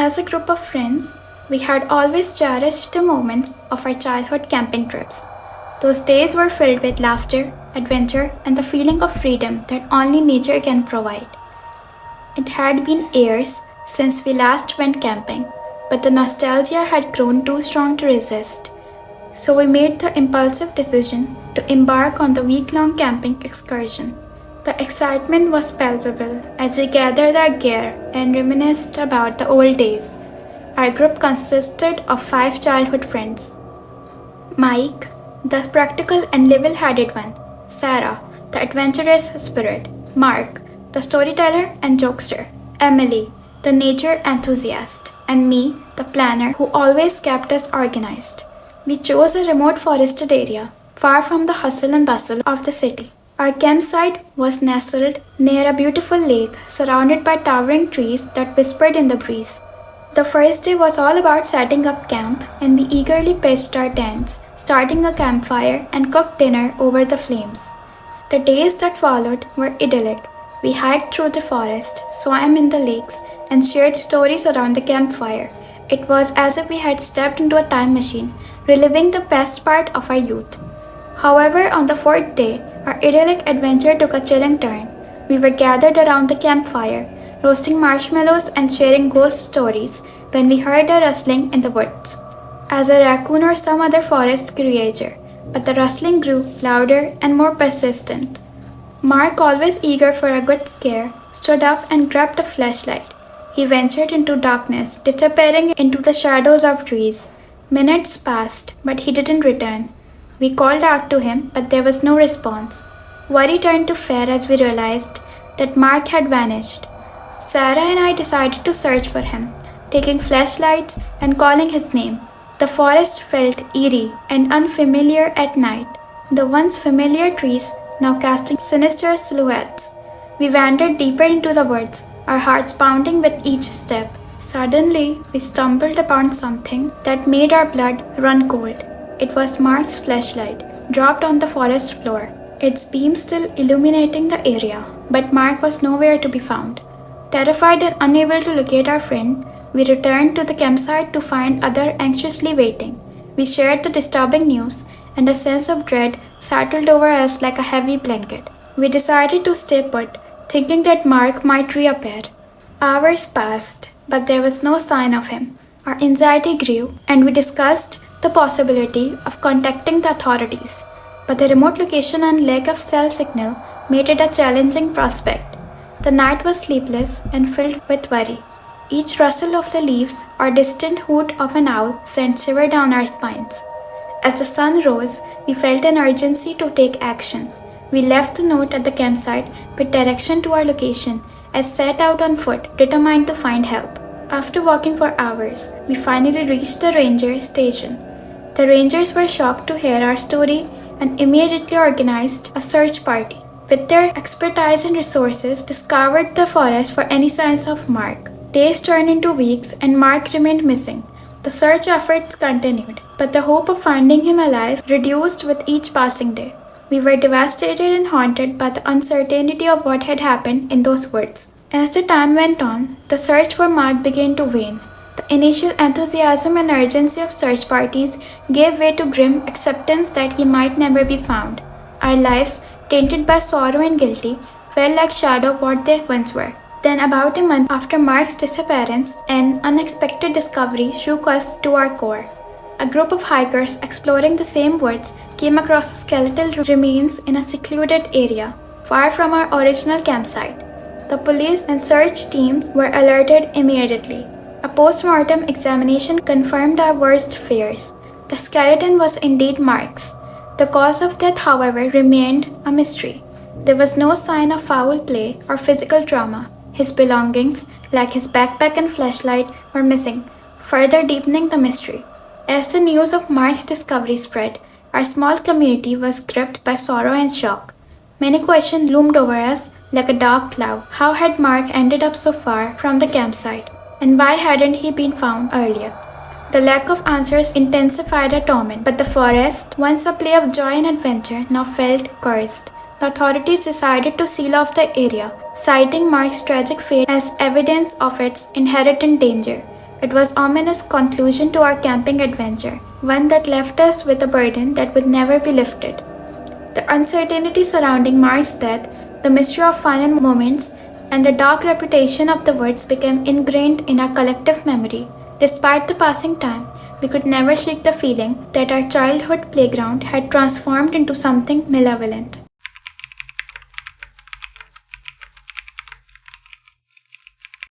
As a group of friends, we had always cherished the moments of our childhood camping trips. Those days were filled with laughter, adventure, and the feeling of freedom that only nature can provide. It had been years since we last went camping, but the nostalgia had grown too strong to resist. So we made the impulsive decision to embark on the week-long camping excursion. The excitement was palpable as we gathered our gear and reminisced about the old days. Our group consisted of 5 childhood friends: Mike, the practical and level-headed one; Sarah, the adventurous spirit; Mark, the storyteller and jokester; Emily, the nature enthusiast; and me, the planner who always kept us organized. We chose a remote forested area, far from the hustle and bustle of the city. Our campsite was nestled near a beautiful lake surrounded by towering trees that whispered in the breeze. The first day was all about setting up camp, and we eagerly pitched our tents, starting a campfire, and cooked dinner over the flames. The days that followed were idyllic. We hiked through the forest, swam in the lakes, and shared stories around the campfire. It was as if we had stepped into a time machine, reliving the best part of our youth. However, on the 4th day, our idyllic adventure took a chilling turn. We were gathered around the campfire, roasting marshmallows and sharing ghost stories when we heard a rustling in the woods, as a raccoon or some other forest creature. But the rustling grew louder and more persistent. Mark, always eager for a good scare, stood up and grabbed a flashlight. He ventured into darkness, disappearing into the shadows of trees. Minutes passed, but he didn't return. We called out to him, but there was no response. Worry turned to fear as we realized that Mark had vanished. Sarah and I decided to search for him, taking flashlights and calling his name. The forest felt eerie and unfamiliar at night, the once familiar trees now casting sinister silhouettes. We wandered deeper into the woods, our hearts pounding with each step. Suddenly, we stumbled upon something that made our blood run cold. It was Mark's flashlight, dropped on the forest floor, its beam still illuminating the area, but Mark was nowhere to be found. Terrified and unable to locate our friend, we returned to the campsite to find others anxiously waiting. We shared the disturbing news, and a sense of dread settled over us like a heavy blanket. We decided to stay put, thinking that Mark might reappear. Hours passed, but there was no sign of him. Our anxiety grew, and we discussed the possibility of contacting the authorities. But the remote location and lack of cell signal made it a challenging prospect. The night was sleepless and filled with worry. Each rustle of the leaves or distant hoot of an owl sent shivers down our spines. As the sun rose, we felt an urgency to take action. We left a note at the campsite with direction to our location and set out on foot, determined to find help. After walking for hours, we finally reached the ranger station. The rangers were shocked to hear our story and immediately organized a search party. With their expertise and resources, they scoured the forest for any signs of Mark. Days turned into weeks and Mark remained missing. The search efforts continued, but the hope of finding him alive reduced with each passing day. We were devastated and haunted by the uncertainty of what had happened in those woods. As the time went on, the search for Mark began to wane. The initial enthusiasm and urgency of search parties gave way to grim acceptance that he might never be found. Our lives, tainted by sorrow and guilt, felt like shadow of what they once were. Then, about a month after Mark's disappearance, an unexpected discovery shook us to our core. A group of hikers exploring the same woods came across skeletal remains in a secluded area, far from our original campsite. The police and search teams were alerted immediately. A post-mortem examination confirmed our worst fears. The skeleton was indeed Mark's. The cause of death, however, remained a mystery. There was no sign of foul play or physical trauma. His belongings, like his backpack and flashlight, were missing, further deepening the mystery. As the news of Mark's discovery spread, our small community was gripped by sorrow and shock. Many questions loomed over us like a dark cloud. How had Mark ended up so far from the campsite? And why hadn't he been found earlier? The lack of answers intensified our torment, but the forest, once a play of joy and adventure, now felt cursed. The authorities decided to seal off the area, citing Mark's tragic fate as evidence of its inherent danger. It was an ominous conclusion to our camping adventure, one that left us with a burden that would never be lifted. The uncertainty surrounding Mark's death, the mystery of final moments, and the dark reputation of the woods became ingrained in our collective memory. Despite the passing time, we could never shake the feeling that our childhood playground had transformed into something malevolent.